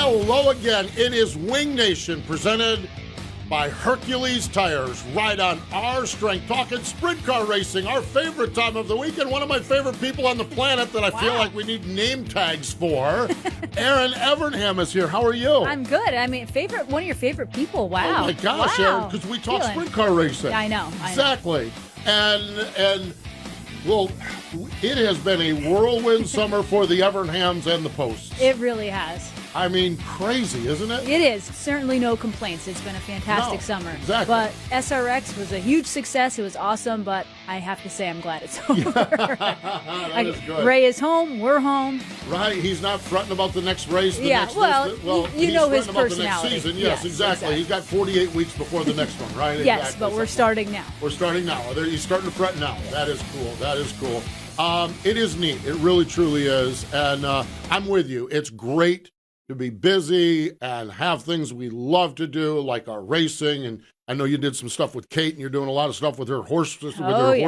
Hello again. It is Wing Nation presented by Hercules Tires. Right on our strength. Talking sprint car racing, our favorite time of the week, and one of my favorite people on the planet that I feel like we need name tags for. Erin Evernham is here. How are you? I'm good. I mean, one of your favorite people. Wow. Oh my gosh, wow. Erin, because we talk sprint car racing. Yeah, I know. Exactly. And well, it has been a whirlwind summer for the Evernhams and the Posts. It really has. I mean, crazy, isn't it? It is. Certainly no complaints. It's been a fantastic summer. Exactly. But SRX was a huge success. It was awesome, but I have to say I'm glad it's over. That is good. Ray is home. We're home. Right. He's not fretting about the next race. You know his personality. About the next season. Yes, exactly. He's got 48 weeks before the next one, right? Yes, exactly. but we're starting now. We're starting now. He's starting to fret now. That is cool. That is cool. It is neat. It really, truly is. And I'm with you. It's great to be busy and have things we love to do, like our racing. And I know you did some stuff with Kate, and you're doing a lot of stuff with her horse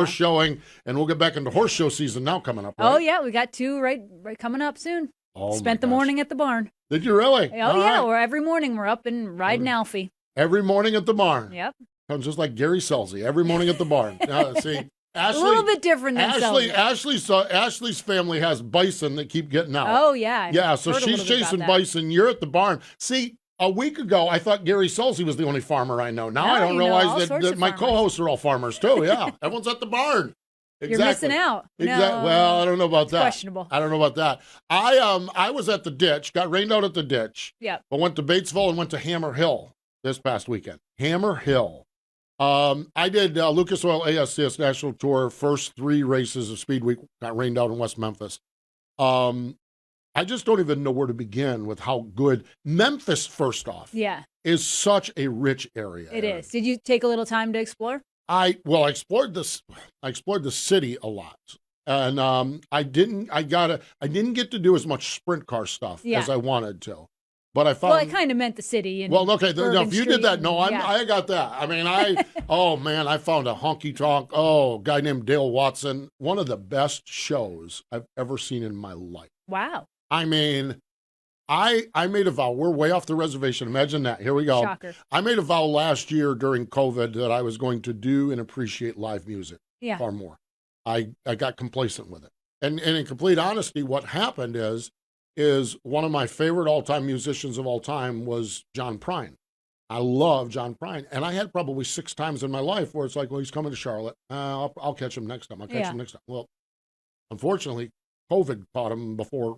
showing. And we'll get back into horse show season now coming up. Right? Oh yeah, we got two right coming up soon. Spent the morning at the barn. Did you really? Oh yeah, every morning we're up and riding Alfie. Every morning at the barn. Yep. Sounds just like Gary Selzy. Every morning at the barn. See. Ashley, a little bit different than Ashley's family has bison that keep getting out. Oh, yeah. Yeah, so she's chasing bison. You're at the barn. See, a week ago, I thought Gary Selzy was the only farmer I know. Now I don't realize that my co-hosts are all farmers, too. Yeah, everyone's at the barn. Exactly. You're missing out. Exactly. No, well, I don't know about that. Questionable. I don't know about that. I was at the ditch, got rained out at the ditch. Yeah. But went to Batesville and went to Hammer Hill this past weekend. Hammer Hill. I did Lucas Oil ASCS National Tour, first 3 races of Speed Week, got rained out in West Memphis. I just don't even know where to begin with how good Memphis, first off, is such a rich area. It is. Did you take a little time to explore? I explored the city a lot. And I didn't get to do as much sprint car stuff as I wanted to. But I found. Well, I kind of meant the city. And okay. Now, if you did that, I got that. I mean, I found a honky tonk. A guy named Dale Watson. One of the best shows I've ever seen in my life. Wow. I mean, I made a vow. We're way off the reservation. Imagine that. Here we go. Shocker. I made a vow last year during COVID that I was going to do and appreciate live music far more. I got complacent with it. And in complete honesty, what happened is one of my favorite all-time musicians of all time was John Prine. I love John Prine. And I had probably 6 times in my life where it's like, well, he's coming to Charlotte. I'll catch him next time. I'll catch him next time. Well, unfortunately, COVID caught him before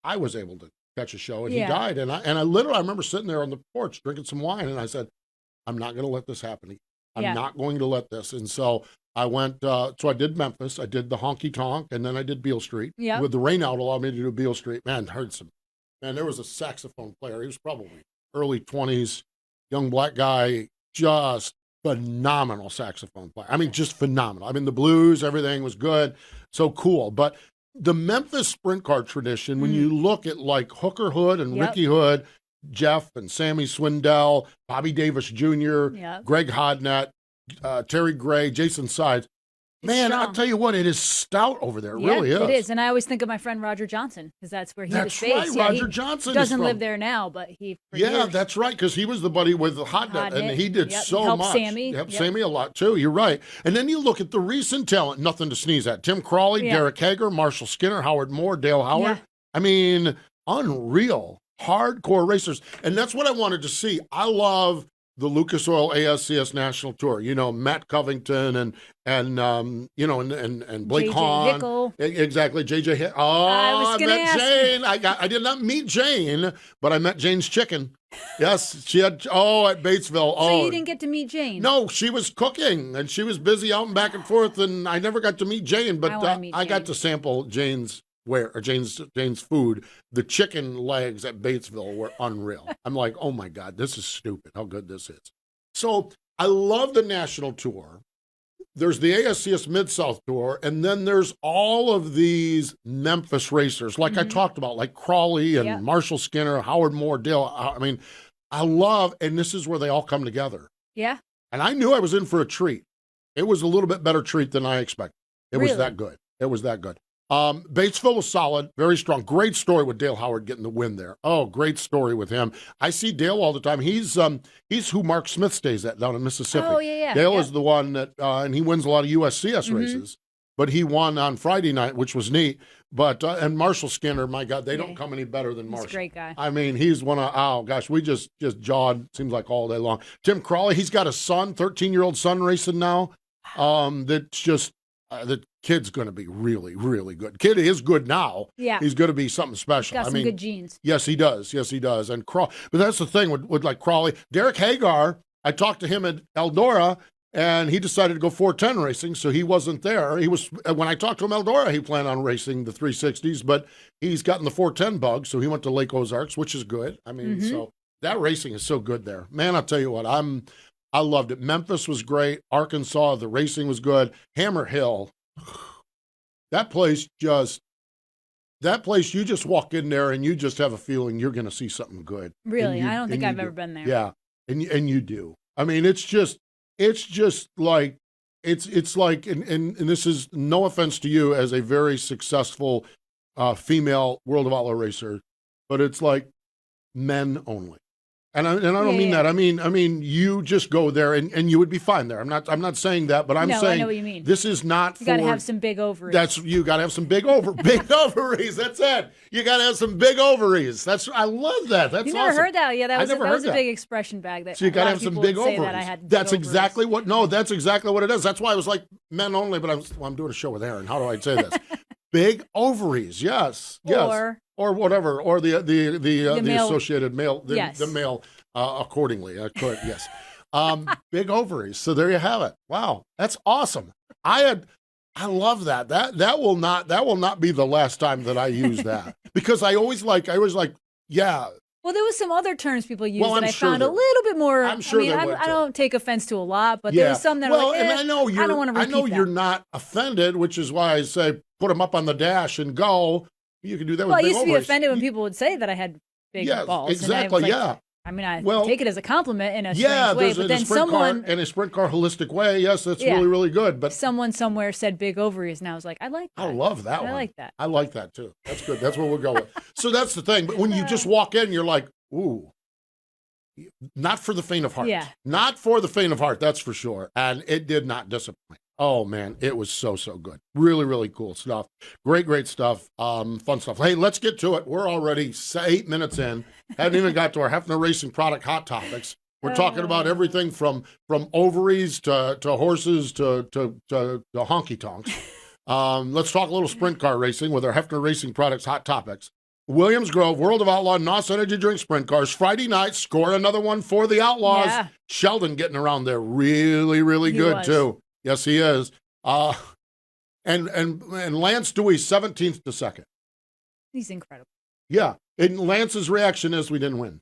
I was able to catch a show, and he died. And I literally, I remember sitting there on the porch drinking some wine, and I said, I'm not going to let this happen. I'm not going to let this. And so I went, so I did Memphis, I did the honky tonk, and then I did Beale Street. Yeah. With the rain out allowed me to do Beale Street. Man, there was a saxophone player. He was probably early 20s, young black guy, just phenomenal saxophone player. I mean, just phenomenal. I mean, the blues, everything was good. So cool. But the Memphis sprint car tradition, when you look at like Hooker Hood and Ricky Hood, Jeff and Sammy Swindell, Bobby Davis Jr., Greg Hodnett, Terry Gray, Jason Sides. Man, I'll tell you what, it is stout over there. It really is. It is. And I always think of my friend Roger Johnson, because that's where he was based. That's right, Roger Johnson doesn't live there now, but he years. That's right, because he was the buddy with the Hodnett, and he did so much. Sammy. Helped Sammy a lot, too. You're right. And then you look at the recent talent, nothing to sneeze at. Tim Crawley, Derek Hager, Marshall Skinner, Howard Moore, Dale Howard. Yeah. I mean, unreal. Hardcore racers. And that's what I wanted to see. I love the Lucas Oil ASCS National Tour. You know, Matt Covington and Blake Hahn. Exactly, JJ. I met Jane. I did not meet Jane, but I met Jane's chicken. Yes, she had, at Batesville. So you didn't get to meet Jane? No, she was cooking, and she was busy out and back and forth, and I never got to meet Jane, but I got to sample Jane's food. The chicken legs at Batesville were unreal. I'm like, oh my God, this is stupid how good this is. So I love the national tour. There's the ASCS Mid-South Tour, and then there's all of these Memphis racers, like I talked about, like Crawley and Marshall Skinner, Howard Moore, Dale. I mean, I love, and this is where they all come together. Yeah. And I knew I was in for a treat. It was a little bit better treat than I expected. It was that good. It was that good. Batesville was solid, very strong. Great story with Dale Howard getting the win there. Oh, great story with him. I see Dale all the time. He's who Mark Smith stays at down in Mississippi. Oh, yeah. Dale is the one that, and he wins a lot of USCS races. But he won on Friday night, which was neat. But and Marshall Skinner, my God, they don't come any better than Marshall. He's a great guy. I mean, he's one of, oh gosh, we just jawed, seems like all day long. Tim Crawley, he's got a son, 13-year-old son racing now. That's just, the kid's going to be really, really good. Kid is good now. Yeah. He's going to be something special. He's got some good genes. Yes, he does. Yes, he does. And but that's the thing with like Crawley. Derek Hagar, I talked to him at Eldora, and he decided to go 410 racing, so he wasn't there. He was, when I talked to him Eldora, he planned on racing the 360s, but he's gotten the 410 bug, so he went to Lake Ozarks, which is good. I mean, so that racing is so good there. Man, I'll tell you what, I loved it. Memphis was great. Arkansas, the racing was good. Hammer Hill, that place, you just walk in there and you just have a feeling you're going to see something good. Really? I don't think I've ever been there. Yeah, and you do. I mean, it's just like, it's like, and this is no offense to you as a very successful female World of Outlaw racer, but it's like men only. And I don't mean that. I mean, you just go there and you would be fine there. I'm not saying that, but I'm saying I know what you mean. This is not you got to have some big ovaries. You got to have some big ovaries. That's it. You got to have some big ovaries. I love that. That's you never awesome. heard that? Yeah, that was a big expression back there. So you got to have some big ovaries. That's exactly what it is. That's why I was like men only, but I'm doing a show with Erin. How do I say this? Big ovaries. Yes. Or whatever, or the associated male, the male accordingly. Yes. Big ovaries. So there you have it. Wow, that's awesome. I love that. That will not be the last time that I use that, because I always like, yeah. Well, there was some other terms people used that I found a little bit more. I'm sure I don't take offense to a lot, but there was some that were like, and I know I don't want to repeat that. You're not offended, which is why I say put them up on the dash and go. You can do that with big ovaries. I used to be offended when people would say that I had big balls. Exactly, I take it as a compliment in a strange way, but then someone... in a sprint car holistic way, yes, that's really, really good. But someone somewhere said big ovaries, and I was like, I like that. I love that one. I like that. I like that, too. That's good. That's what we'll go with. So that's the thing. But when you just walk in, you're like, ooh, not for the faint of heart. Yeah. Not for the faint of heart, that's for sure. And it did not disappoint. Oh, man, it was so good. Really, really cool stuff. Great stuff. Fun stuff. Hey, let's get to it. We're already 8 minutes in. Haven't even got to our Hefner Racing product hot topics. We're talking about everything from ovaries to horses to honky tonks. Let's talk a little sprint car racing with our Hefner Racing products hot topics. Williams Grove, World of Outlaw, NOS Energy Drink Sprint Cars. Friday night, score another one for the Outlaws. Yeah. Sheldon getting around there really, really good, too. Yes, he is. And Lance Dewey, 17th to 2nd. He's incredible. Yeah. And Lance's reaction is we didn't win.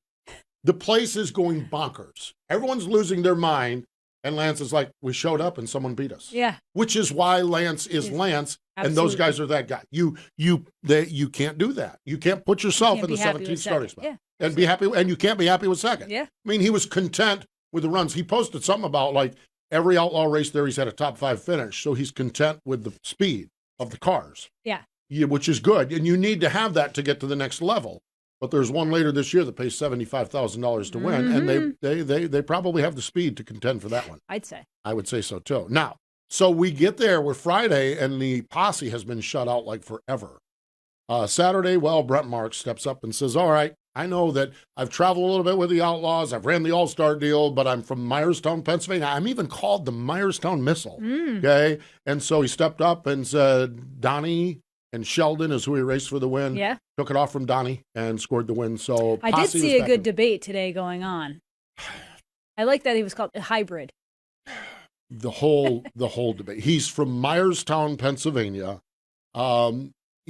The place is going bonkers. Everyone's losing their mind. And Lance is like, we showed up and someone beat us. Yeah. Which is why Lance is Lance. Absolutely. And those guys are that guy. You can't do that. You can't put yourself in the 17th starting spot. Yeah. And be happy. And you can't be happy with second. Yeah. I mean, he was content with the runs. He posted something about like, every Outlaw race there, he's had a top 5 finish, so he's content with the speed of the cars. Yeah, which is good, and you need to have that to get to the next level. But there's one later this year that pays $75,000 to win, and they probably have the speed to contend for that one. I would say so too. Now, so we get there. We're Friday, and the posse has been shut out like forever. Saturday, Brent Marks steps up and says, "All right, I know that I've traveled a little bit with the Outlaws. I've ran the All-Star deal, but I'm from Myerstown, Pennsylvania. I'm even called the Myerstown Missile." Okay. And so he stepped up and said, Donnie and Sheldon is who he raced for the win. Yeah. Took it off from Donnie and scored the win. So I did see a good debate today going on. I like that he was called a hybrid. The whole debate. He's from Myerstown, Pennsylvania.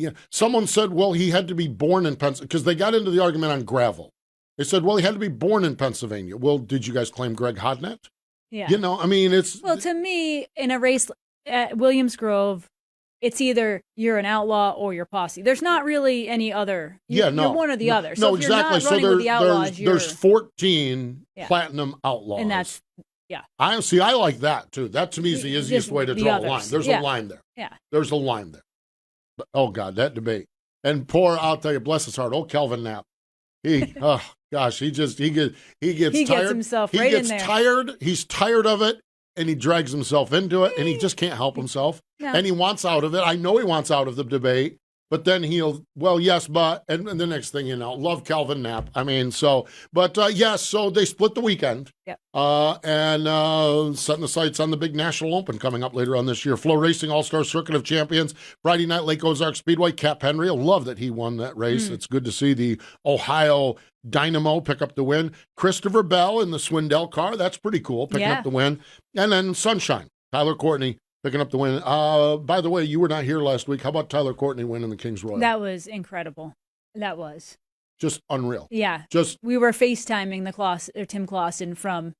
Yeah, someone said, well, he had to be born in Pennsylvania, because they got into the argument on gravel. They said, well, he had to be born in Pennsylvania. Well, did you guys claim Greg Hodnett? Yeah. I mean, it's... Well, to me, in a race at Williams Grove, it's either you're an outlaw or you're posse. There's not really any other. You're one or the other. So if exactly. You're not running with the Outlaws, there's 14 platinum outlaws. And that's, I like that, too. That, to me, is the easiest way to draw a line. There's a line there. Yeah. There's a line there. Oh God, that debate. And I'll tell you, bless his heart, old Calvin Knapp. Oh gosh, he gets tired. Gets himself right in there. Tired. He's tired of it, and he drags himself into it, and he just can't help himself. No. And he wants out of it. I know he wants out of the debate. But then yes, but, and the next thing you know, love Calvin Knapp. I mean, so they split the weekend. Yep. And setting the sights on the big National Open coming up later on this year. Flow Racing All-Star Circuit of Champions, Friday night, Lake Ozark Speedway. Cap Henry, I love that he won that race. It's good to see the Ohio Dynamo pick up the win. Christopher Bell in the Swindell car, that's pretty cool, picking up the win. And then Sunshine, Tyler Courtney, picking up the win. By the way, you were not here last week. How about Tyler Courtney winning the Kings Royal? That was incredible. That was just unreal. Yeah. We were FaceTiming Tim Clausen from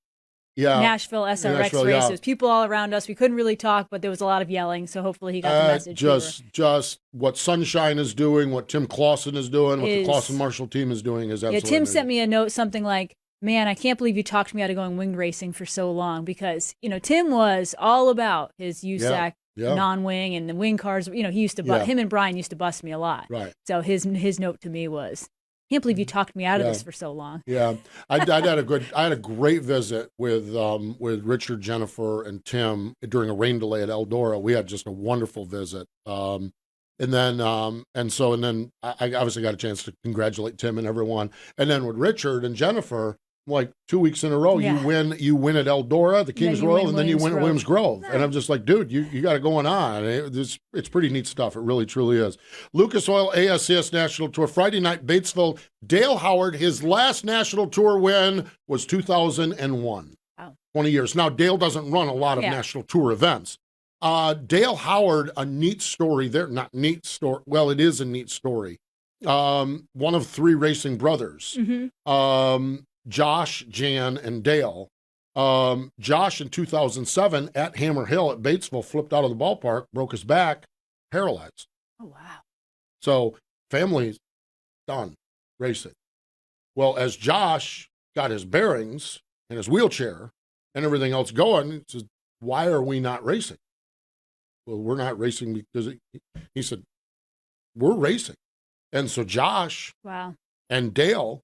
Nashville SRX races. Yeah. People all around us. We couldn't really talk, but there was a lot of yelling. So hopefully he got the message. Just what Sunshine is doing, what Tim Clausen is doing, what the Clausen Marshall team is doing is absolutely Tim sent me a note, something like, man, I can't believe you talked me out of going wing racing for so long, because, Tim was all about his USAC non-wing and the wing cars. He used to him and Brian used to bust me a lot. Right. So his note to me was, can't believe you talked me out of this for so long. Yeah. I had a great visit with Richard, Jennifer, and Tim during a rain delay at Eldora. We had just a wonderful visit. And then I obviously got a chance to congratulate Tim and everyone. And then with Richard and Jennifer, like 2 weeks in a row, you win at Eldora, the Kings Royal, and then you win at Williams Grove. And I'm just like, dude, you got it going on. It's pretty neat stuff. It really, truly is. Lucas Oil ASCS National Tour, Friday night, Batesville. Dale Howard, his last National Tour win was 2001. Wow. 20 years. Now, Dale doesn't run a lot of National Tour events. Dale Howard, a neat story there. Not neat story. Well, it is a neat story. One of three racing brothers. Mm-hmm. Josh, Jan, and Dale. Josh in 2007 at Hammer Hill at Batesville flipped out of the ballpark, broke his back, paralyzed. Oh, wow. So family's done racing. Well, as Josh got his bearings and his wheelchair and everything else going, he says, why are we not racing? Well, we're not racing because he said, we're racing. And so Josh and Dale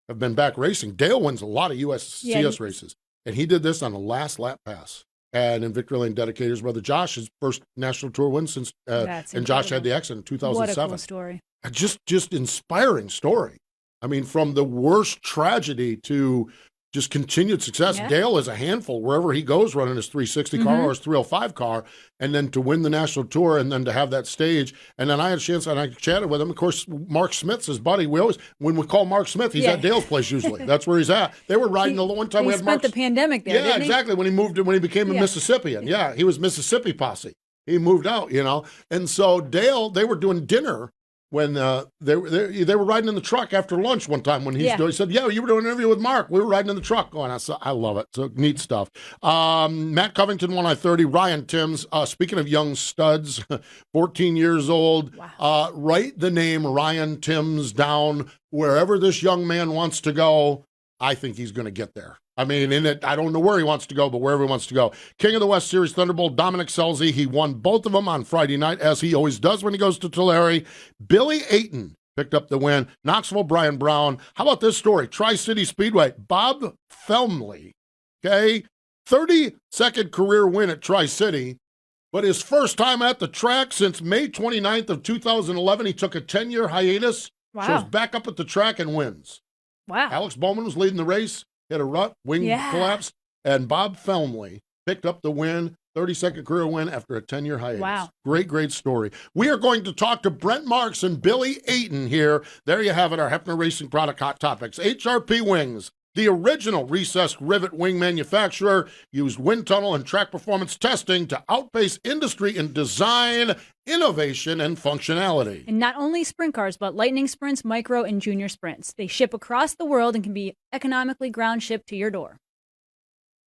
have been back racing. Dale wins a lot of USCS races, and he did this on a last lap pass. And in Victory Lane dedicated his brother Josh's first National Tour win since, and Josh had the accident in 2007. What a cool story. Just inspiring story. I mean, from the worst tragedy to just continued success. Yeah. Dale is a handful wherever he goes running his 360 car or his 305 car, and then to win the National Tour and then to have that stage. And then I had a chance, and I chatted with him. Of course, Mark Smith's his buddy. When we call Mark Smith, he's at Dale's place usually. That's where he's at. They were riding the one time we had Mark. He spent the pandemic there, didn't he? Exactly. When he became a Mississippian. Yeah, he was Mississippi posse. He moved out, And so Dale, they were doing dinner when they were riding in the truck after lunch one time when he said, you were doing an interview with Mark. We were riding in the truck going, I love it. So neat stuff. Matt Covington won I-30. Ryan Timms, speaking of young studs, 14 years old. Wow. Write the name Ryan Timms down wherever this young man wants to go. I think he's going to get there. I mean, I don't know where he wants to go, but wherever he wants to go. King of the West Series Thunderbolt, Dominic Selzy. He won both of them on Friday night, as he always does when he goes to Tulare. Billy Aton picked up the win. Knoxville, Brian Brown. How about this story? Tri-City Speedway. Bob Felmley, 32nd career win at Tri-City, but his first time at the track since May 29th of 2011. He took a 10-year hiatus, shows back up at the track and wins. Wow. Alex Bowman was leading the race. Hit a rut, wing collapsed, and Bob Felmley picked up the win, 32nd career win after a 10-year hiatus. Wow. Great story. We are going to talk to Brent Marks and Billy Aton here. There you have it, our Hefner Racing product hot topics. HRP Wings, the original recessed rivet wing manufacturer, used wind tunnel and track performance testing to outpace industry in design, innovation, and functionality. And not only sprint cars, but lightning sprints, micro, and junior sprints. They ship across the world and can be economically ground shipped to your door.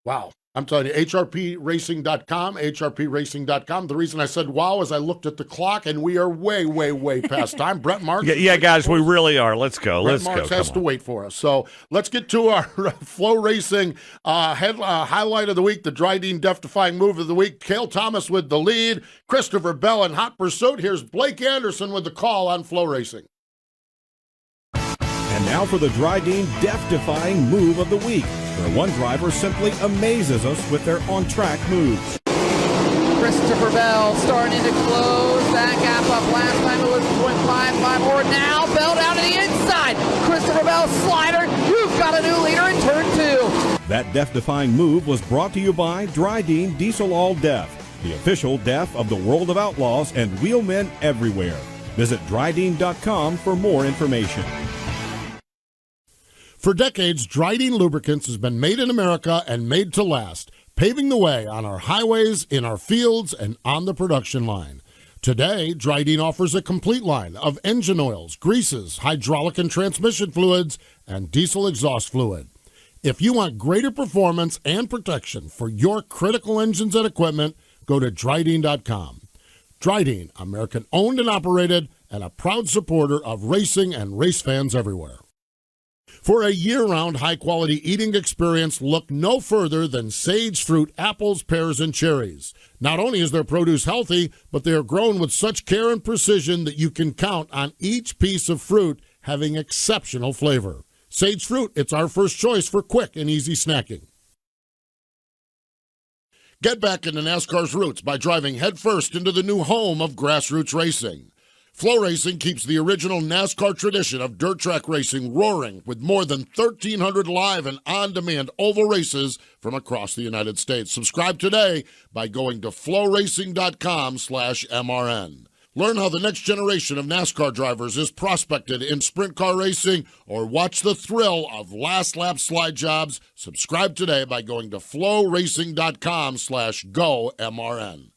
Wow. I'm telling you, hrpracing.com, hrpracing.com. The reason I said wow is I looked at the clock, and we are way, way, way past time. Brent Marks. Yeah, guys, we really are. Let's go. Brent Marks has to wait for us. So let's get to our Flow Racing highlight of the week, the Dryden death-defying move of the week. Cale Thomas with the lead, Christopher Bell in hot pursuit. Here's Blake Anderson with the call on Flow Racing. And now for the Dryden death-defying move of the week, where one driver simply amazes us with their on-track moves. Christopher Bell starting to close that gap up. Last time it was 0.55 more. Now Bell down to the inside. Christopher Bell slider. You've got a new leader in turn 2. That death-defying move was brought to you by Dryden Diesel All Death, the official death of the world of outlaws and wheelmen everywhere. Visit Dryden.com for more information. For decades, Dryden Lubricants has been made in America and made to last, paving the way on our highways, in our fields, and on the production line. Today, Dryden offers a complete line of engine oils, greases, hydraulic and transmission fluids, and diesel exhaust fluid. If you want greater performance and protection for your critical engines and equipment, go to Dryden.com. Dryden, American owned and operated, and a proud supporter of racing and race fans everywhere. For a year-round high-quality eating experience, look no further than Sage Fruit apples, pears, and cherries. Not only is their produce healthy, but they are grown with such care and precision that you can count on each piece of fruit having exceptional flavor. Sage Fruit, it's our first choice for quick and easy snacking. Get back into NASCAR's roots by driving headfirst into the new home of grassroots racing. Flow Racing keeps the original NASCAR tradition of dirt track racing roaring with more than 1,300 live and on-demand oval races from across the United States. Subscribe today by going to flowracing.com/MRN. Learn how the next generation of NASCAR drivers is prospected in sprint car racing or watch the thrill of last lap slide jobs. Subscribe today by going to flowracing.com/GoMRN.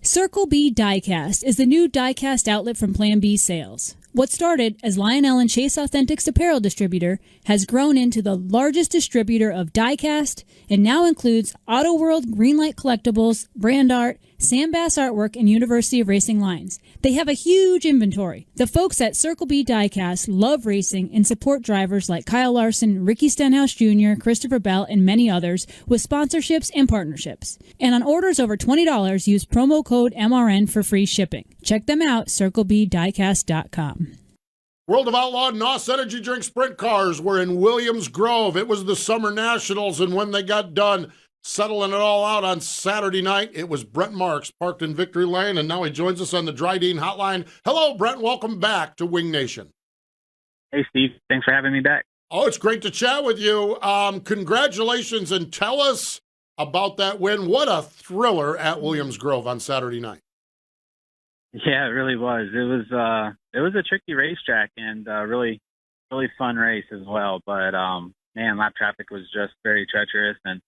Circle B Diecast is the new diecast outlet from Plan B Sales. What started as Lionel and Chase Authentics apparel distributor has grown into the largest distributor of diecast and now includes Auto World Greenlight Collectibles, Brand Art, Sam Bass Artwork, and University of Racing lines. They have a huge inventory. The folks at Circle B Diecast love racing and support drivers like Kyle Larson, Ricky Stenhouse Jr., Christopher Bell, and many others with sponsorships and partnerships. And on orders over $20, use promo code MRN for free shipping. Check them out, circlebdiecast.com. World of Outlaw NOS Energy Drink Sprint Cars were in Williams Grove. It was the Summer Nationals, and when they got done settling it all out on Saturday night, it was Brent Marks parked in Victory Lane, and now he joins us on the Dryden hotline. Hello, Brent. Welcome back to Wing Nation. Hey, Steve. Thanks for having me back. Oh, it's great to chat with you. Congratulations, and tell us about that win. What a thriller at Williams Grove on Saturday night. Yeah, it really was. It was a tricky racetrack and really fun race as well. But man, lap traffic was just very treacherous, and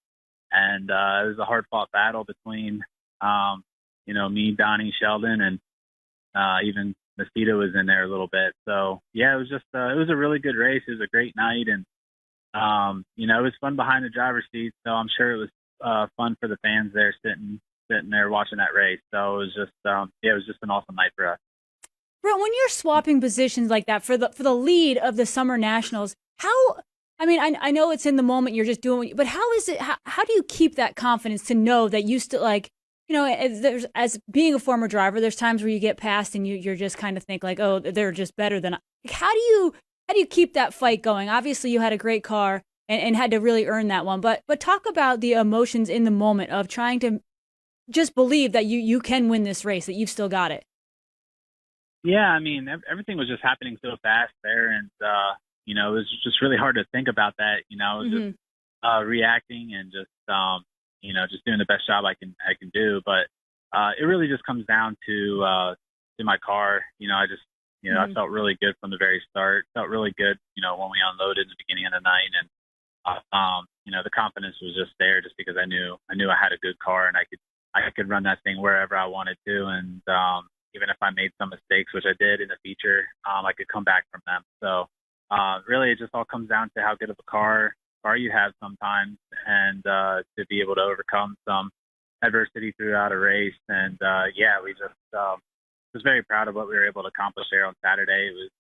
it was a hard fought battle between me, Donnie, Sheldon, and even Mosquito was in there a little bit. So yeah, it was just it was a really good race. It was a great night, and it was fun behind the driver's seat. So I'm sure it was fun for the fans there sitting there watching that race. So it was just it was just an awesome night for us. Brent, when you're swapping positions like that for the lead of the Summer Nationals, I know it's in the moment, you're just doing, but how is it? How do you keep that confidence to know that you still as being a former driver, there's times where you get past and you're just kind of think like, oh, they're just better than. How do you keep that fight going? Obviously, you had a great car and had to really earn that one, but talk about the emotions in the moment of trying to just believe that you can win this race, that you've still got it. Yeah, I mean, everything was just happening so fast there, and it was just really hard to think about that. I was just reacting and just just doing the best job I can do. But it really just comes down to my car. I just I felt really good from the very start. Felt really good, when we unloaded in the beginning of the night, and the confidence was just there, just because I knew I had a good car and I could run that thing wherever I wanted to, and even if I made some mistakes, which I did in the feature, I could come back from them. So really, it just all comes down to how good of a car car you have sometimes, and to be able to overcome some adversity throughout a race. And we just was very proud of what we were able to accomplish there on Saturday. It was,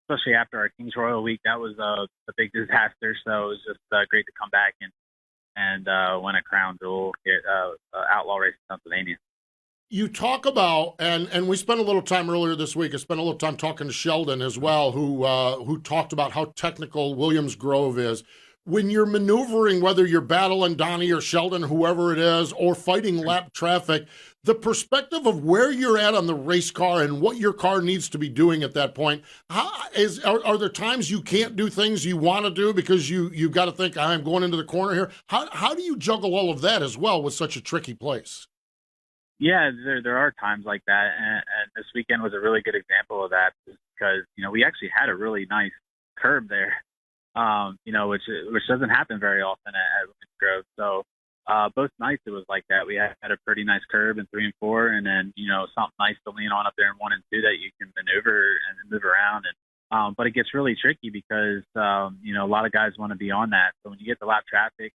especially after our Kings Royal week, that was a big disaster. So it was just great to come back and win a crown jewel at Outlaw Race in Pennsylvania. You talk about, and we spent a little time earlier this week, I spent a little time talking to Sheldon as well, who talked about how technical Williams Grove is. When you're maneuvering, whether you're battling Donnie or Sheldon, whoever it is, or fighting lap traffic, the perspective of where you're at on the race car and what your car needs to be doing at that point, are there times you can't do things you want to do because you've got to think, I'm going into the corner here? How do you juggle all of that as well with such a tricky place? Yeah, there are times like that, and this weekend was a really good example of that because, we actually had a really nice curb there, which doesn't happen very often at Williams Grove. So both nights it was like that. We had a pretty nice curb in 3 and 4, and then, something nice to lean on up there in 1 and 2 that you can maneuver and move around. And but it gets really tricky because, a lot of guys want to be on that. So when you get the lap traffic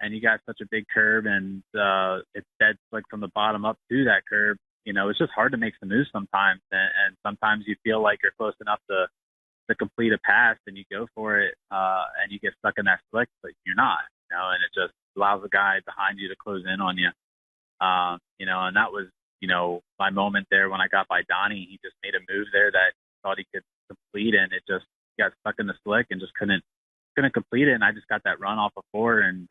and you got such a big curb and it's dead slick from the bottom up to that curb, it's just hard to make some moves sometimes. And sometimes you feel like you're close enough to complete a pass and you go for it and you get stuck in that slick, but you're not, and it just allows the guy behind you to close in on you. And that was, my moment there when I got by Donnie. He just made a move there that he thought he could complete, and it just got stuck in the slick and just couldn't complete it. And I just got that run off of 4, and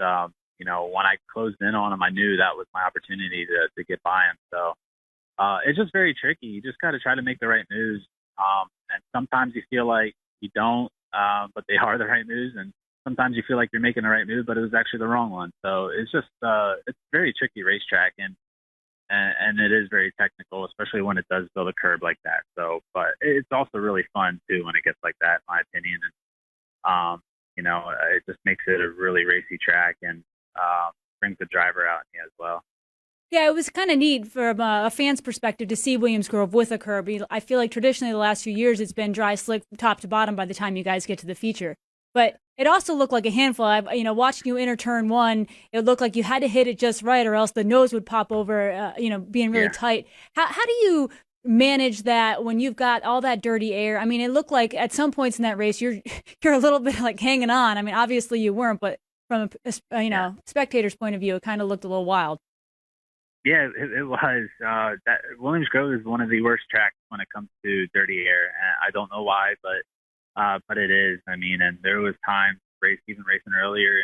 when I closed in on him, I knew that was my opportunity to get by him. So it's just very tricky. You just got to try to make the right moves. And sometimes you feel like you don't, but they are the right moves. And sometimes you feel like you're making the right move, but it was actually the wrong one. So it's just, it's a very tricky racetrack, and it is very technical, especially when it does build a curb like that. So, but it's also really fun too when it gets like that, in my opinion. And, it just makes it a really racy track and brings the driver out in you as well. Yeah, it was kind of neat from a fan's perspective to see Williams Grove with a curb. I feel like traditionally the last few years it's been dry, slick, top to bottom by the time you guys get to the feature. But it also looked like a handful. Watching you enter turn 1, it looked like you had to hit it just right or else the nose would pop over, being really tight. How do you manage that when you've got all that dirty air? I mean, it looked like at some points in that race you're a little bit like hanging on. I mean, obviously you weren't, but from a spectator's point of view, it kind of looked a little wild. Yeah, it was. That Williams Grove is one of the worst tracks when it comes to dirty air. And I don't know why, but it is. I mean, and there was times even racing earlier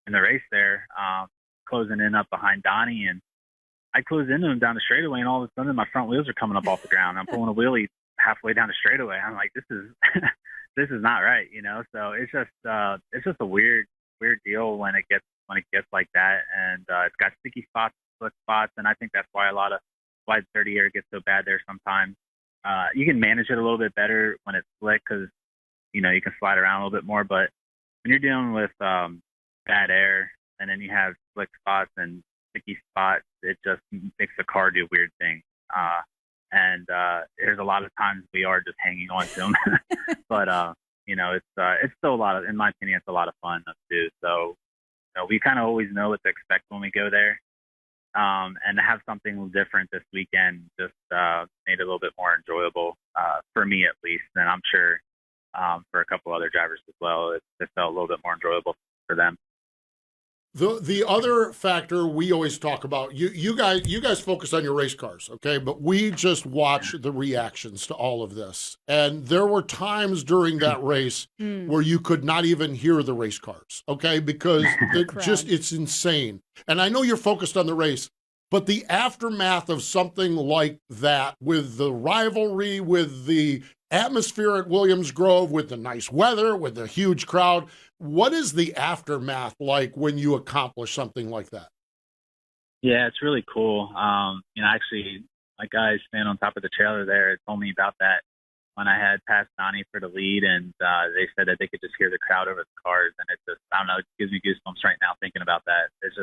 in the race there, closing in up behind Donnie, and I closed into him down the straightaway, and all of a sudden my front wheels are coming up off the ground. I'm pulling a wheelie halfway down the straightaway. I'm like, this is this is not right, So it's just a weird deal when it gets like that, and it's got sticky spots, slick spots, and I think that's why why dirty air gets so bad there sometimes. You can manage it a little bit better when it's slick because you can slide around a little bit more, but when you're dealing with bad air and then you have slick spots and sticky spots, it just makes the car do weird things. And there's a lot of times we are just hanging on to them, but it's still a lot of, in my opinion, it's a lot of fun too. So we kind of always know what to expect when we go there, and to have something different this weekend just made it a little bit more enjoyable for me at least, and I'm sure for a couple other drivers as well. It felt a little bit more enjoyable for them. The other factor we always talk about, you guys focus on your race cars, okay? But we just watch the reactions to all of this. And there were times during that race where you could not even hear the race cars, okay? Because it's insane. And I know you're focused on the race, but the aftermath of something like that, with the rivalry, with the atmosphere at Williams Grove, with the nice weather, with the huge crowd, what is the aftermath like when you accomplish something like that? Yeah, it's really cool. Actually, my guys standing on top of the trailer there told me about that when I had passed Donnie for the lead, and they said that they could just hear the crowd over the cars, and it just, I don't know, it gives me goosebumps right now thinking about that. It's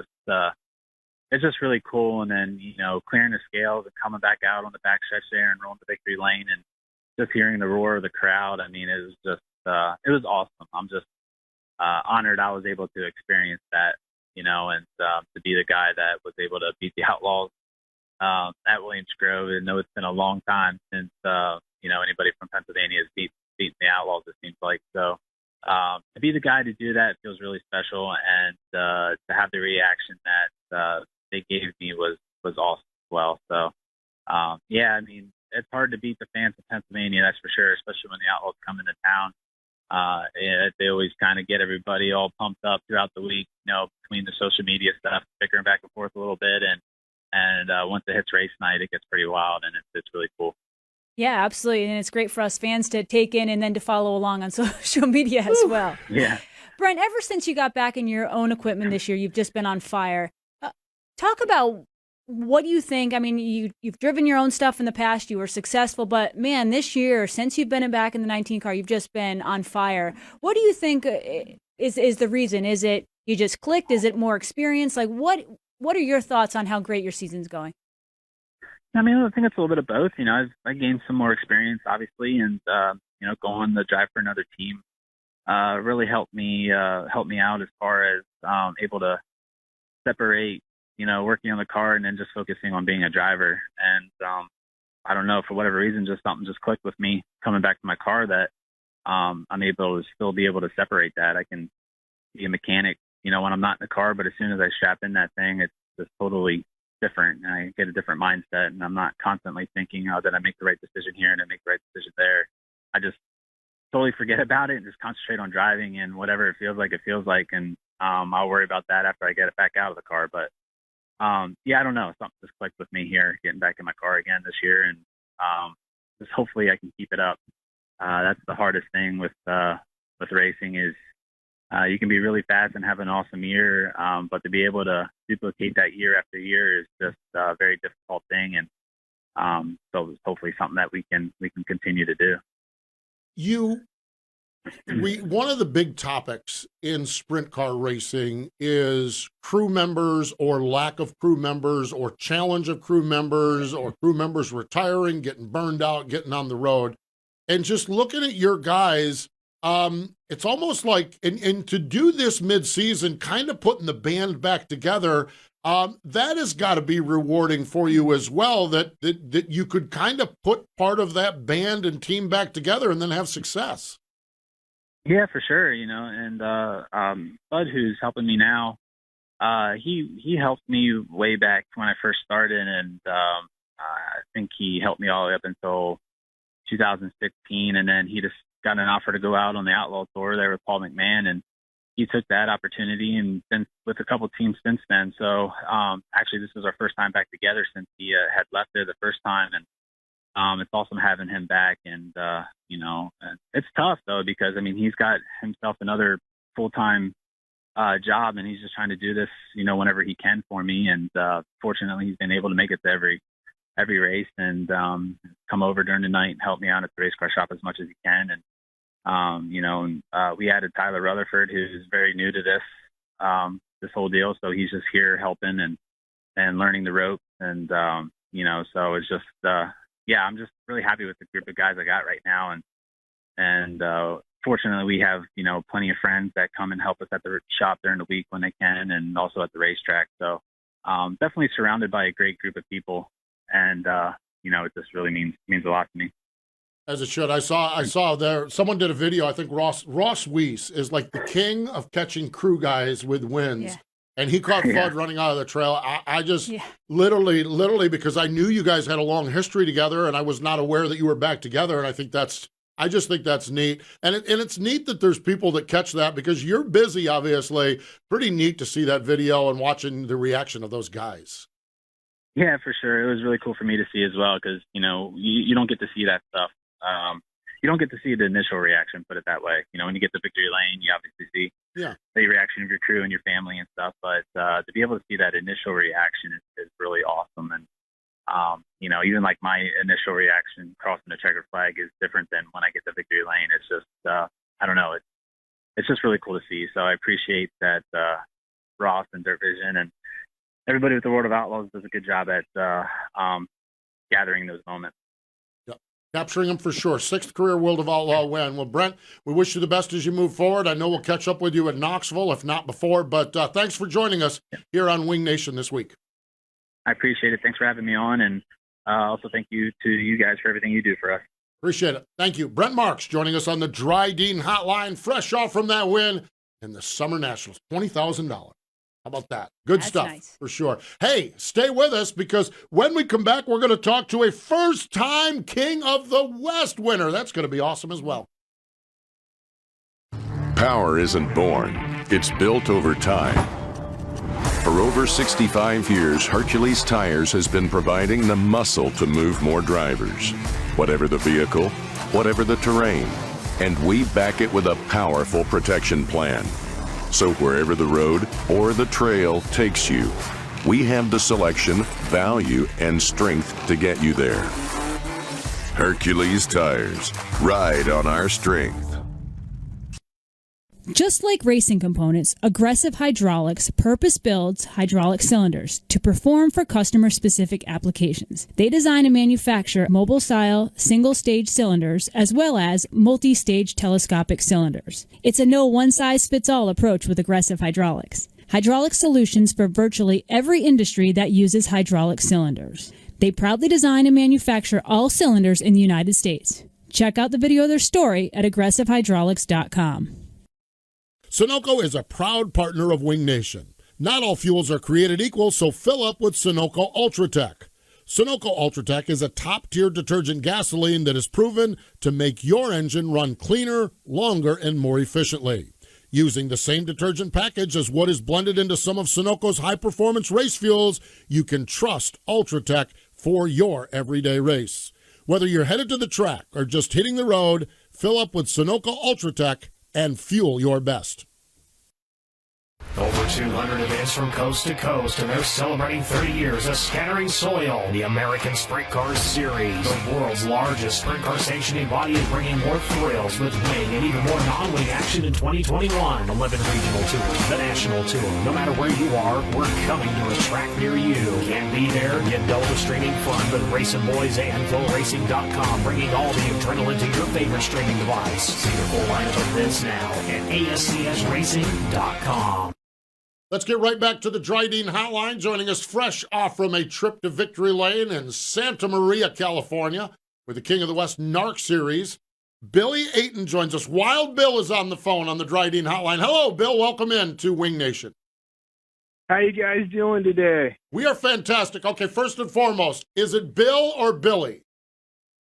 just really cool. And then, clearing the scales and coming back out on the back stretch there and rolling the victory lane and just hearing the roar of the crowd. I mean, it was just, it was awesome. I'm just, honored I was able to experience that, and to be the guy that was able to beat the Outlaws at Williams Grove. I know it's been a long time since, anybody from Pennsylvania has beaten the Outlaws, it seems like. So to be the guy to do that feels really special, and to have the reaction that they gave me was awesome as well. So, it's hard to beat the fans of Pennsylvania, that's for sure, especially when the Outlaws come into town. They always kind of get everybody all pumped up throughout the week, between the social media stuff, bickering back and forth a little bit. And once it hits race night, it gets pretty wild, and it's really cool. Yeah, absolutely. And it's great for us fans to take in and then to follow along on social media as well. Yeah. Brent, ever since you got back in your own equipment this year, you've just been on fire. Talk about what you think. I mean, you've driven your own stuff in the past. You were successful. But, man, this year, since you've been back in the 19 car, you've just been on fire. What do you think is the reason? Is it you just clicked? Is it more experience? Like, what are your thoughts on how great your season's going? I mean, I think it's a little bit of both. I gained some more experience, obviously, and going to drive for another team really helped me out as far as able to separate, working on the car and then just focusing on being a driver. And I don't know, for whatever reason, something just clicked with me coming back to my car that I'm able to still be able to separate that. I can be a mechanic, when I'm not in the car, but as soon as I strap in that thing, it's just totally different, and I get a different mindset, and I'm not constantly thinking, did I make the right decision here and I make the right decision there. I just totally forget about it and just concentrate on driving, and whatever it feels like, and I'll worry about that after I get it back out of the car. But I don't know, something just clicked with me here, getting back in my car again this year, and just hopefully I can keep it up. That's the hardest thing with racing is you can be really fast and have an awesome year, but to be able to duplicate that year after year is just a very difficult thing. And so it's hopefully something that we can continue to do. One of the big topics in sprint car racing is crew members or lack of crew members or challenge of crew members or crew members retiring, getting burned out, getting on the road. And just looking at your guys, it's almost like, and to do this mid-season, kind of putting the band back together, that has got to be rewarding for you as well, that you could kind of put part of that band and team back together and then have success. Yeah, for sure. And Bud, who's helping me now, he helped me way back when I first started, and I think he helped me all the way up until 2016, and then he just got an offer to go out on the Outlaw Tour there with Paul McMahon, and he took that opportunity and been with a couple teams since then. So actually, this was our first time back together since he had left there the first time, and it's awesome having him back. And it's tough though, because he's got himself another full-time job, and he's just trying to do this, whenever he can for me. And fortunately, he's been able to make it to every race and come over during the night and help me out at the race car shop as much as he can. And we added Tyler Rutherford, who's very new to this whole deal, so he's just here helping and learning the ropes. And so it's just I'm just really happy with the group of guys I got right now. And fortunately, we have plenty of friends that come and help us at the shop during the week when they can, and also at the racetrack. So definitely surrounded by a great group of people. And, it just really means a lot to me. As it should. I saw there, someone did a video, I think Ross Weiss is like the king of catching crew guys with wins. Yeah. And he caught Fudd running out of the trail. I just literally, because I knew you guys had a long history together, and I was not aware that you were back together. And I just think that's neat. And it's neat that there's people that catch that, because you're busy, obviously. Pretty neat to see that video and watching the reaction of those guys. Yeah, for sure. It was really cool for me to see as well, because, you don't get to see that stuff. You don't get to see the initial reaction, put it that way. When you get to victory lane, you obviously see the reaction of your crew and your family and stuff. But to be able to see that initial reaction is really awesome. And, even like my initial reaction crossing the checkered flag is different than when I get to victory lane. It's just, I don't know. It's just really cool to see. So I appreciate that Ross and Dirt Vision and everybody with the World of Outlaws does a good job at gathering those moments. Capturing them for sure. 6th career World of Outlaw win. Well, Brent, we wish you the best as you move forward. I know we'll catch up with you at Knoxville, if not before, but thanks for joining us here on Wing Nation this week. I appreciate it. Thanks for having me on, and also thank you to you guys for everything you do for us. Appreciate it. Thank you. Brent Marks joining us on the Dryden Hotline, fresh off from that win in the Summer Nationals, $20,000. How about that? Good stuff, nice. For sure. Hey, stay with us because when we come back, we're going to talk to a first-time King of the West winner. That's going to be awesome as well. Power isn't born. It's built over time. For over 65 years, Hercules Tires has been providing the muscle to move more drivers. Whatever the vehicle, whatever the terrain, and we back it with a powerful protection plan. So wherever the road or the trail takes you, we have the selection, value, and strength to get you there. Hercules Tires. Ride on our strength. Just like racing components, Aggressive Hydraulics purpose-builds hydraulic cylinders to perform for customer-specific applications. They design and manufacture mobile-style, single-stage cylinders as well as multi-stage telescopic cylinders. It's a no one-size-fits-all approach with Aggressive Hydraulics. Hydraulic solutions for virtually every industry that uses hydraulic cylinders. They proudly design and manufacture all cylinders in the United States. Check out the video of their story at aggressivehydraulics.com. Sunoco is a proud partner of Wing Nation. Not all fuels are created equal, so fill up with Sunoco Ultratech. Sunoco Ultratech is a top-tier detergent gasoline that is proven to make your engine run cleaner, longer, and more efficiently. Using the same detergent package as what is blended into some of Sunoco's high-performance race fuels, you can trust Ultratech for your everyday race. Whether you're headed to the track or just hitting the road, fill up with Sunoco Ultratech and fuel your best. Over 200 events from coast to coast, and they're celebrating 30 years of Scattering Soil, the American Sprint Car Series. The world's largest sprint car sanctioning body is bringing more thrills with wing and even more non-wing action in 2021. 11 regional tours, the national tour. No matter where you are, we're coming to a track near you. Can't be there? Get double the streaming fun with Racing Boys and FlowRacing.com, bringing all the adrenaline to your favorite streaming device. See the full lineup of events now at ASCSRacing.com. Let's get right back to the Dryden Hotline. Joining us fresh off from a trip to Victory Lane in Santa Maria, California, with the King of the West NARC Series, Billy Aton joins us. Wild Bill is on the phone on the Dryden Hotline. Hello, Bill. Welcome in to Wing Nation. How you guys doing today? We are fantastic. Okay, first and foremost, is it Bill or Billy?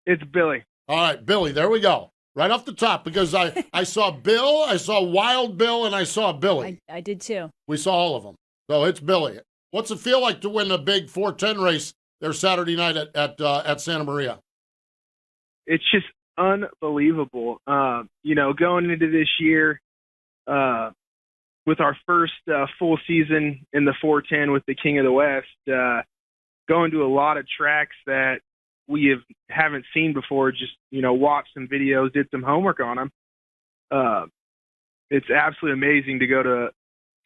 It's Billy. All right, Billy, there we go. Right off the top, because I saw Bill, I saw Wild Bill, and I saw Billy. I did too. We saw all of them. So it's Billy. What's it feel like to win a big 410 race there Saturday night at Santa Maria? It's just unbelievable. Going into this year with our first full season in the 410 with the King of the West, going to a lot of tracks that we haven't seen before, just, watched some videos, did some homework on them. It's absolutely amazing to go to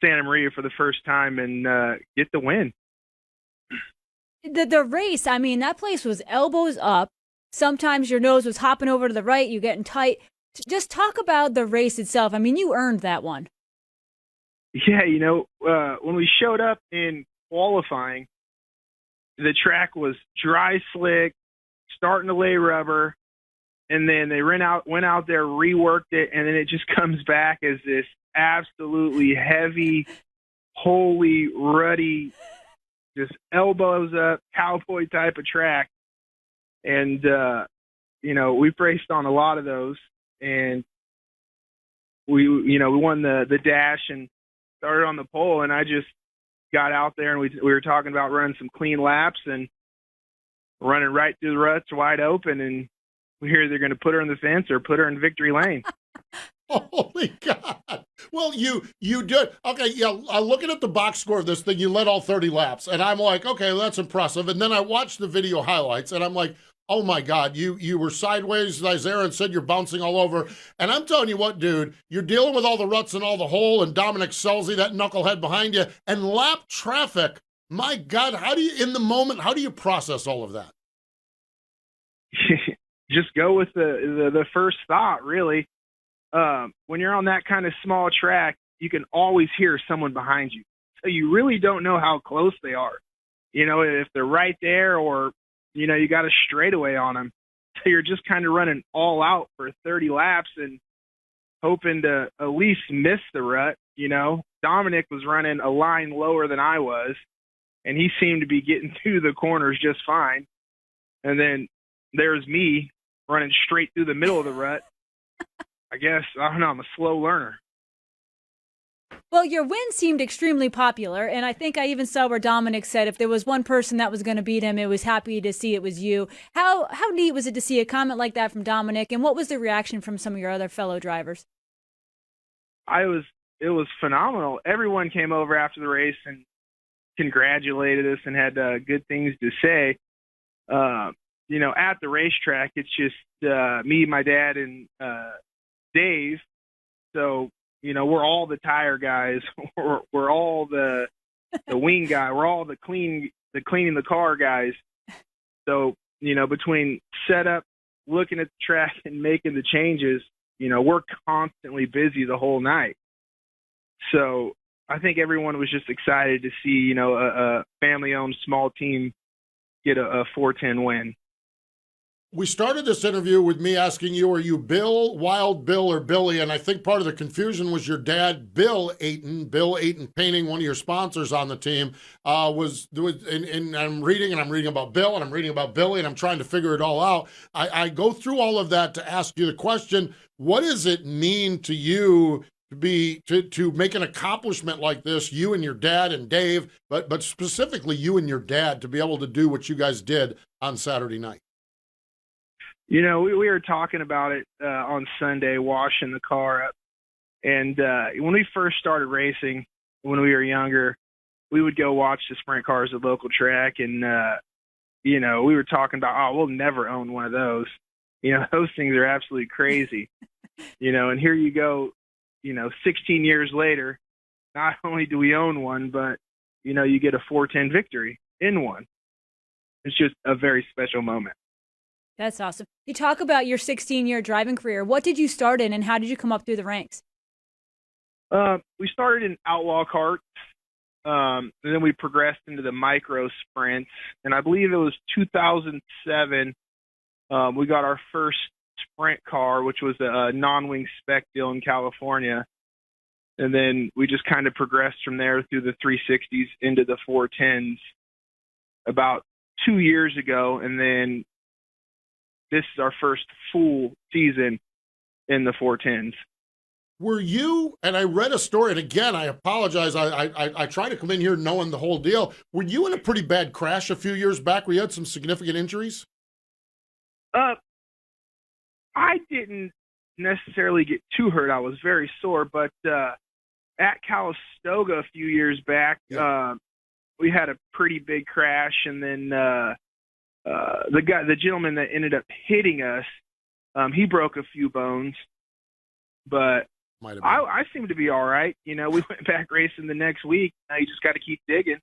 Santa Maria for the first time and get the win. The race, I mean, that place was elbows up. Sometimes your nose was hopping over to the right, you getting tight. Just talk about the race itself. I mean, you earned that one. Yeah, when we showed up in qualifying, the track was dry slick, starting to lay rubber, and then they went out there, reworked it, and then it just comes back as this absolutely heavy, holy, ruddy, just elbows up, cowboy type of track. And, we've raced on a lot of those, and we won the dash and started on the pole, and I just got out there, and we were talking about running some clean laps and running right through the ruts wide open, and we hear they're going to put her in the fence or put her in victory lane. Holy God. Well, you did. Okay, yeah, looking at the box score of this thing, you led all 30 laps, and I'm like, okay, that's impressive. And then I watched the video highlights, and I'm like, oh my God, you were sideways, as Erin said, you're bouncing all over. And I'm telling you what, dude, you're dealing with all the ruts and all the hole, and Dominic Selzy, that knucklehead behind you, and lap traffic. My God, how do you process all of that? just go with the first thought, really. When you're on that kind of small track, you can always hear someone behind you. So you really don't know how close they are. If they're right there or, you got a straightaway on them. So you're just kind of running all out for 30 laps and hoping to at least miss the rut. Dominic was running a line lower than I was, and he seemed to be getting through the corners just fine. And then there's me running straight through the middle of the rut. I guess, I don't know, I'm a slow learner. Well, your win seemed extremely popular, and I think I even saw where Dominic said if there was one person that was going to beat him, it was happy to see it was you. How neat was it to see a comment like that from Dominic, and what was the reaction from some of your other fellow drivers? It was phenomenal. Everyone came over after the race and congratulated us and had good things to say. At the racetrack, it's just me, my dad, and Dave. So, we're all the tire guys. we're all the wing guy. We're all the cleaning the car guys. So, between setup, looking at the track, and making the changes, we're constantly busy the whole night. So I think everyone was just excited to see, a family-owned small team get a 410 win. We started this interview with me asking you, are you Bill, Wild Bill, or Billy? And I think part of the confusion was your dad, Bill Aton Painting, one of your sponsors on the team, and I'm reading about Bill, and I'm reading about Billy, and I'm trying to figure it all out. I go through all of that to ask you the question, what does it mean to you to make an accomplishment like this, you and your dad and Dave, but specifically you and your dad, to be able to do what you guys did on Saturday night? We were talking about it on Sunday, washing the car up. And when we first started racing, when we were younger, we would go watch the sprint cars at local track. And, we were talking about, we'll never own one of those. Those things are absolutely crazy. And here you go, 16 years later, not only do we own one, but, you get a 410 victory in one. It's just a very special moment. That's awesome. You talk about your 16-year driving career. What did you start in, and how did you come up through the ranks? We started in outlaw karts, and then we progressed into the micro sprints. And I believe it was 2007, we got our first sprint car, which was a non-wing spec deal in California. And then we just kind of progressed from there through the 360s into the 410s about 2 years ago. And then this is our first full season in the 410s. Were you, and I read a story, and again, I apologize, I try to come in here knowing the whole deal. Were you in a pretty bad crash a few years back where you had some significant injuries? I didn't necessarily get too hurt. I was very sore, but at Calistoga a few years back, we had a pretty big crash, and then the gentleman that ended up hitting us, he broke a few bones, but I seem to be all right. We went back racing the next week. Now you just got to keep digging.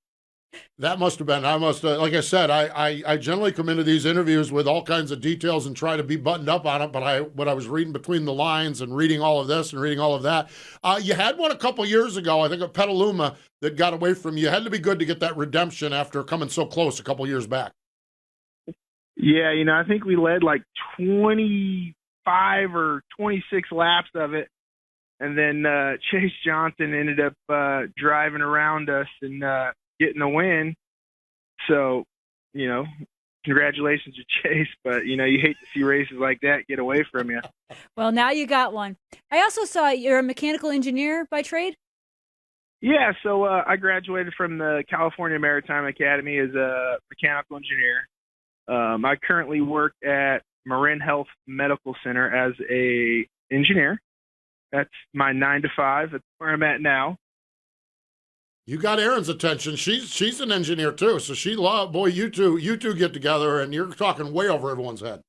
That must have been, like I said, I generally come into these interviews with all kinds of details and try to be buttoned up on it, but what I was reading between the lines and reading all of this and reading all of that, you had one a couple years ago, I think at Petaluma, that got away from you. It had to be good to get that redemption after coming so close a couple years back. Yeah, I think we led like 25 or 26 laps of it. And then Chase Johnson ended up driving around us and getting a win. So, congratulations to Chase. But, you hate to see races like that get away from you. Well, now you got one. I also saw you're a mechanical engineer by trade? Yeah, so I graduated from the California Maritime Academy as a mechanical engineer. I currently work at Marin Health Medical Center as a engineer. That's my 9 to 5. That's where I'm at now. You got Erin's attention. She's an engineer too, so you two get together, and you're talking way over everyone's head.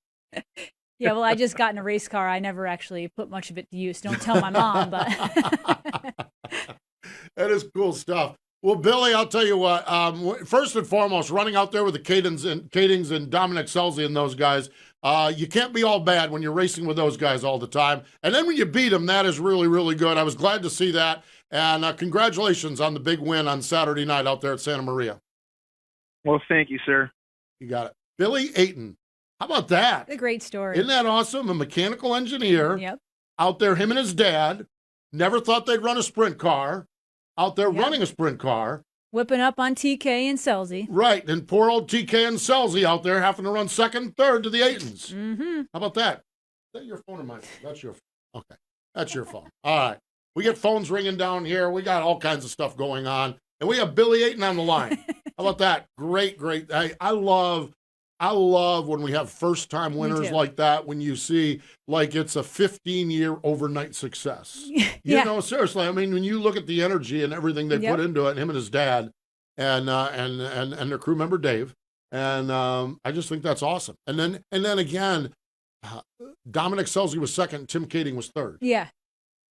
Yeah, well, I just got in a race car. I never actually put much of it to use. Don't tell my mom, but that is cool stuff. Well, Billy, I'll tell you what. First and foremost, running out there with the Kadings and Dominic Selzy and those guys, you can't be all bad when you're racing with those guys all the time. And then when you beat them, that is really, really good. I was glad to see that. And congratulations on the big win on Saturday night out there at Santa Maria. Well, thank you, sir. You got it. Billy Aton. How about that? A great story. Isn't that awesome? A mechanical engineer. Yep. Out there, him and his dad, never thought they'd run a sprint car. Out there running a sprint car. Whipping up on TK and Selzy. Right, and poor old TK and Selzy out there having to run second, third to the Atons. Mm-hmm. How about that? Is that your phone or mine? That's your phone. Okay, that's your phone. All right. We get phones ringing down here. We got all kinds of stuff going on. And we have Billy Aton on the line. How about that? Great. I love when we have first-time winners like that, when you see, like, it's a 15-year overnight success. You know, seriously, I mean, when you look at the energy and everything they put into it, him and his dad and their crew member, Dave, and I just think that's awesome. And then again, Dominic Selzy was second, Tim Kading was third. Yeah.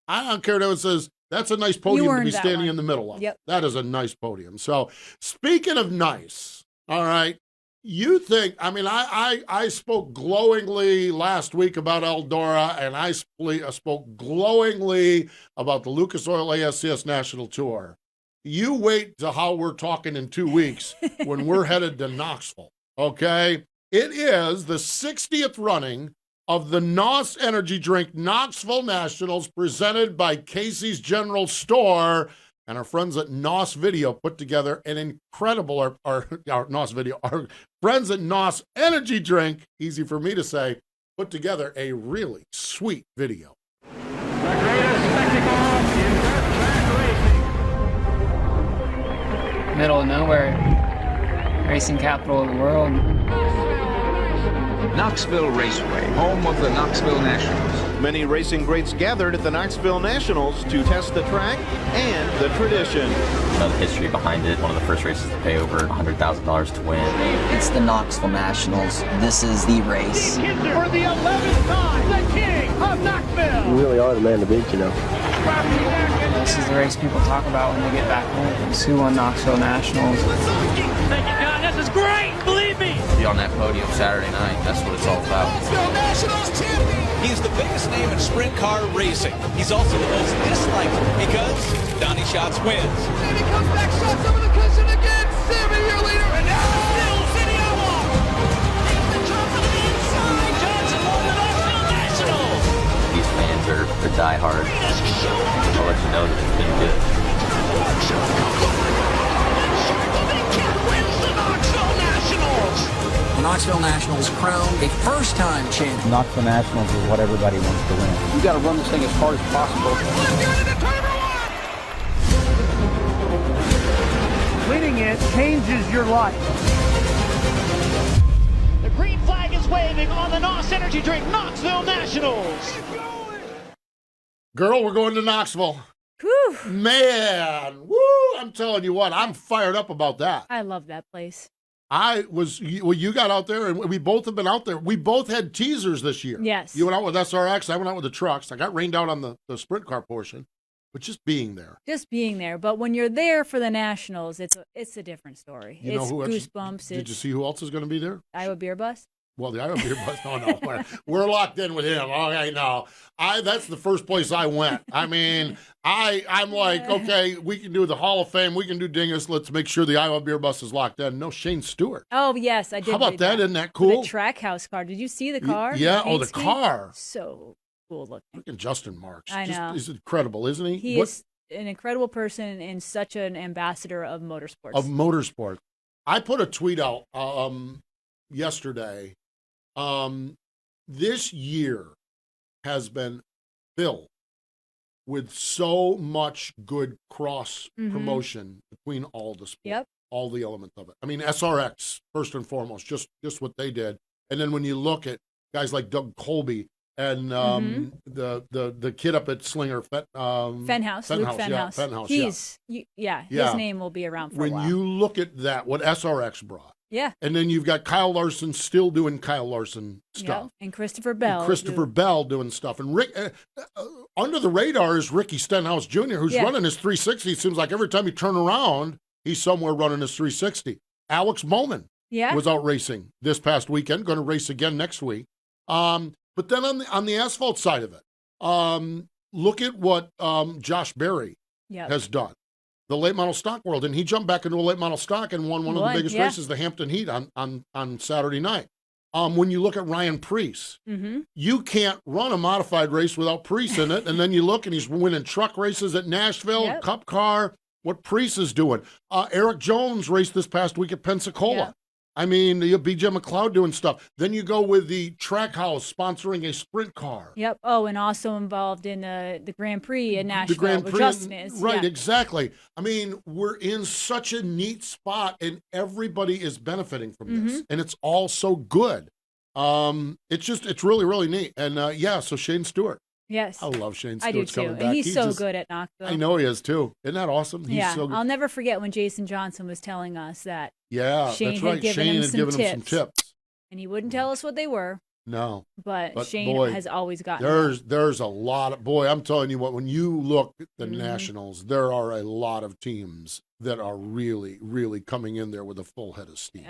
I don't care what it says. That's a nice podium to be standing in the middle of. Yep. That is a nice podium. So, speaking of nice, all right, you think, I mean, I spoke glowingly last week about Eldora, and I spoke glowingly about the Lucas Oil ASCS National Tour. You wait to how we're talking in 2 weeks when we're headed to Knoxville, okay? It is the 60th running of the NOS Energy Drink Knoxville Nationals, presented by Casey's General Store, and our friends at NOS Video put together an incredible, our NOS Video, our friends at NOS Energy Drink, easy for me to say, put together a really sweet video. The greatest spectacle in dirt track racing. Middle of nowhere, racing capital of the world. Knoxville Raceway, home of the Knoxville Nationals. Many racing greats gathered at the Knoxville Nationals to test the track and the tradition. The history behind it, one of the first races to pay over $100,000 to win. It's the Knoxville Nationals. This is the race. For the 11th time, the king of Knoxville. You really are the man to beat, you know. This is the race people talk about when they get back home. It's who won Knoxville Nationals. Thank you, God. This is great. Believe me. Be on that podium Saturday night. That's what it's all about. Knoxville Nationals champion. He's the biggest name in sprint car racing. He's also the most disliked because Donnie Schatz wins. And he comes back, shots over the cushion again. 7-year leader, and now still City Outlaw. The jump from the inside. Johnson won the Knoxville Nationals. These fans are diehard. I'll let you know that it's been good. Knoxville Nationals crowned a first-time champion. Knoxville Nationals is what everybody wants to win. You got to run this thing as hard as possible. Winning it changes your life. The green flag is waving on the NOS Energy Drink Knoxville Nationals. Girl, we're going to Knoxville. Whew. Man, woo! I'm telling you what, I'm fired up about that. I love that place. You got out there, and we both have been out there. We both had teasers this year. Yes. You went out with SRX, I went out with the trucks. I got rained out on the sprint car portion, but just being there. Just being there. But when you're there for the Nationals, it's a different story. You know it's who goosebumps. Did you see who else is going to be there? Iowa Beer Bus. Well, the Iowa Beer Bus, no. We're locked in with him. Okay, no. That's the first place I went. I mean, I'm like, okay, we can do the Hall of Fame. We can do Dingus. Let's make sure the Iowa Beer Bus is locked in. No, Shane Stewart. Oh, yes, I did. How about that? Isn't that cool? The track house car. Did you see the car? Yeah, the car. So cool looking. Look at Justin Marks. I know. He's incredible, isn't he? He is an incredible person and such an ambassador of motorsports. I put a tweet out yesterday. This year has been filled with so much good cross promotion between all the sports, all the elements of it. I mean, SRX first and foremost, just what they did, and then when you look at guys like Doug Colby and the kid up at Slinger, Fenhouse, Luke Fenhouse. Fenhouse. His name will be around for a while. When you look at that, what SRX brought. Yeah. And then you've got Kyle Larson still doing Kyle Larson stuff. Yeah. And Christopher Bell. Bell doing stuff. And Rick, under the radar is Ricky Stenhouse Jr., who's running his 360. It seems like every time you turn around, He's somewhere running his 360. Alex Bowman was out racing this past weekend, going to race again next week. But then on the asphalt side of it, look at what Josh Berry has done. The late model stock world, and he jumped back into a late model stock and won one of the biggest races, the Hampton Heat, on Saturday night. When you look at Ryan Preece, you can't run a modified race without Preece in it, and then you look and he's winning truck races at Nashville, Cup Car, what Preece is doing. Eric Jones raced this past week at Pensacola. I mean, you have BJ McLeod doing stuff. Then you go with the Trackhouse sponsoring a sprint car. Yep. Oh, and also involved in the Grand Prix in Nashville, the Grand Prix, where Justin is. Right, exactly. I mean, we're in such a neat spot, and everybody is benefiting from this, and it's all so good. It's really, really neat. And so Shane Stewart. Yes. I love Shane Stewart's I do too. coming back. And he's so good at Knoxville. I know he is too. Isn't that awesome? He's so good. I'll never forget when Jason Johnson was telling us that Shane had given him some tips. And he wouldn't tell us what they were. No. But Shane has always gotten There's a lot of, I'm telling you what, when you look at the Nationals, there are a lot of teams that are really, really coming in there with a full head of steam.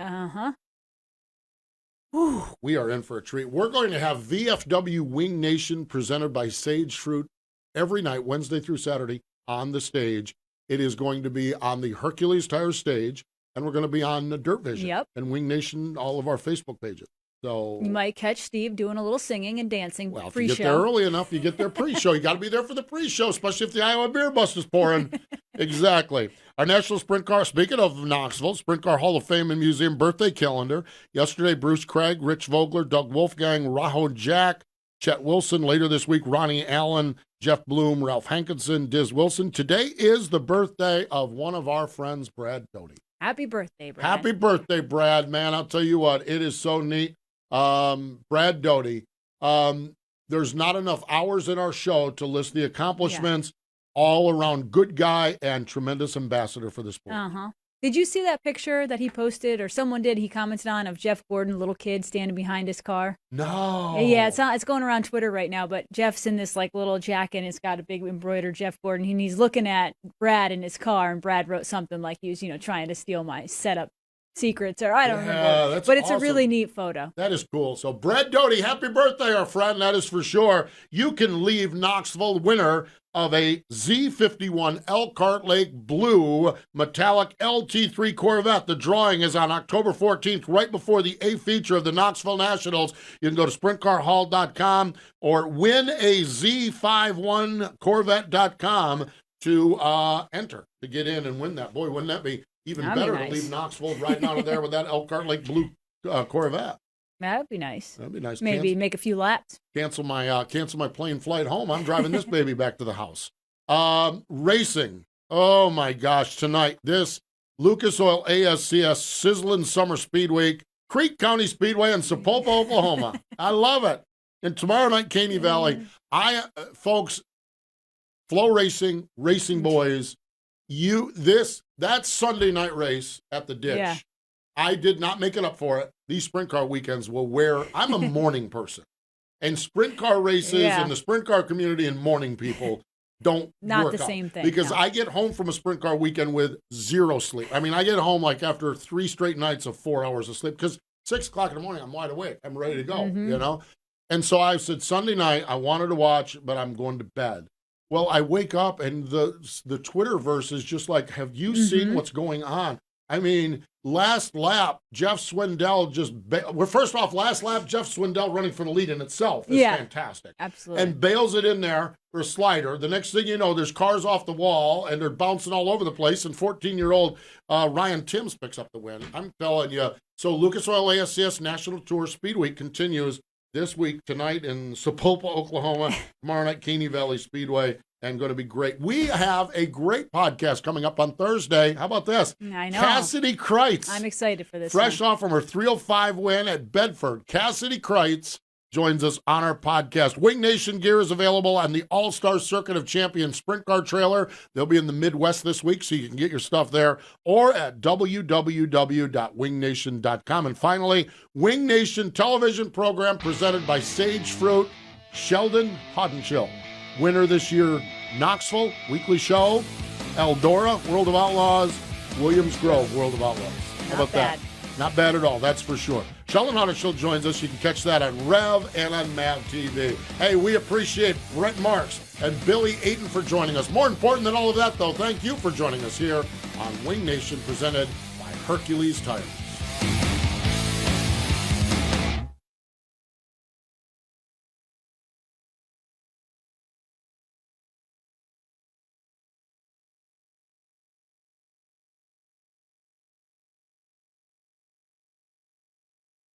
We are in for a treat. We're going to have VFW Wing Nation presented by Sage Fruit every night, Wednesday through Saturday, on the stage. It is going to be on the Hercules Tire stage, and we're going to be on the Dirt Vision and Wing Nation, all of our Facebook pages. So you might catch Steve doing a little singing and dancing pre-show. If you get there early enough, you get there pre-show. You got to be there for the pre-show, especially if the Iowa Beer Bus is pouring. Exactly. Our National Sprint Car, speaking of Knoxville, Sprint Car Hall of Fame and Museum birthday calendar. Yesterday, Bruce Craig, Rich Vogler, Doug Wolfgang, Raho Jack, Chet Wilson. Later this week, Ronnie Allen, Jeff Bloom, Ralph Hankinson, Diz Wilson. Today is the birthday of one of our friends, Brad Doty. Happy birthday, Brad. Happy birthday, Brad. Man, I'll tell you what, it is so neat. Brad Doty, there's not enough hours in our show to list the accomplishments. All around good guy and tremendous ambassador for the sport. Did you see that picture that he posted, or someone did, he commented on, of Jeff Gordon, little kid standing behind his car? No. Yeah, it's going around Twitter right now, but Jeff's in this little jacket, and it's got a big embroidered Jeff Gordon, and he's looking at Brad in his car, and Brad wrote something like he was, trying to steal my setup secrets, or I don't remember. But it's awesome. A really neat photo. That is cool. So Brad Doty, happy birthday, our friend. That is for sure. You can leave Knoxville winner of a Z51 Elkhart Lake Blue Metallic LT3 Corvette. The drawing is on October 14th, right before the A feature of the Knoxville Nationals. You can go to sprintcarhall.com or winaz51corvette.com to enter to get in and win that. Boy, wouldn't that be even better to leave Knoxville riding out of there with that Elkhart Lake Blue Corvette. That'd be nice. That'd be nice. Maybe make a few laps. Cancel my plane flight home. I'm driving this baby back to the house. Racing. Oh my gosh! Tonight, this Lucas Oil ASCS Sizzling Summer Speed Week, Creek County Speedway in Sapulpa, Oklahoma. I love it. And tomorrow night, Caney Valley. Folks, Flow Racing, Racing Boys. That Sunday night race at the ditch. Yeah. I did not make it up for it. These sprint car weekends will wear. I'm a morning person, and sprint car races and the sprint car community and morning people don't not work the out. same thing. Because I get home from a sprint car weekend with zero sleep. I mean, I get home after 3 straight nights of 4 hours of sleep because 6 o'clock in the morning I'm wide awake. I'm ready to go. And so I said Sunday night I wanted to watch, but I'm going to bed. Well, I wake up and the Twitterverse is just like, have you seen what's going on? I mean, last lap, Jeff Swindell first off, last lap, Jeff Swindell running for the lead in itself is fantastic. Absolutely. And bails it in there for a slider. The next thing you know, there's cars off the wall, and they're bouncing all over the place, and 14-year-old Ryan Timms picks up the win. I'm telling you. So Lucas Oil ASCS National Tour Speed Week continues this week, tonight in Sapulpa, Oklahoma, tomorrow night, Caney Valley Speedway. And going to be great. We have a great podcast coming up on Thursday. How about this? I know. Cassidy Kreitz. I'm excited for this. Fresh off from her 305 win at Bedford. Cassidy Kreitz joins us on our podcast. Wing Nation gear is available on the All-Star Circuit of Champions Sprint Car trailer. They'll be in the Midwest this week, so you can get your stuff there, or at www.wingnation.com. And finally, Wing Nation television program presented by Sage Fruit, Sheldon Hodenshill. Winner this year, Knoxville, weekly show, Eldora, World of Outlaws, Williams Grove, World of Outlaws. How about that? Not bad at all, that's for sure. Sheldon Hunter Show joins us. You can catch that on Rev and on Mav TV. Hey, we appreciate Brent Marks and Billy Aton for joining us. More important than all of that, though, thank you for joining us here on Wing Nation, presented by Hercules Tires.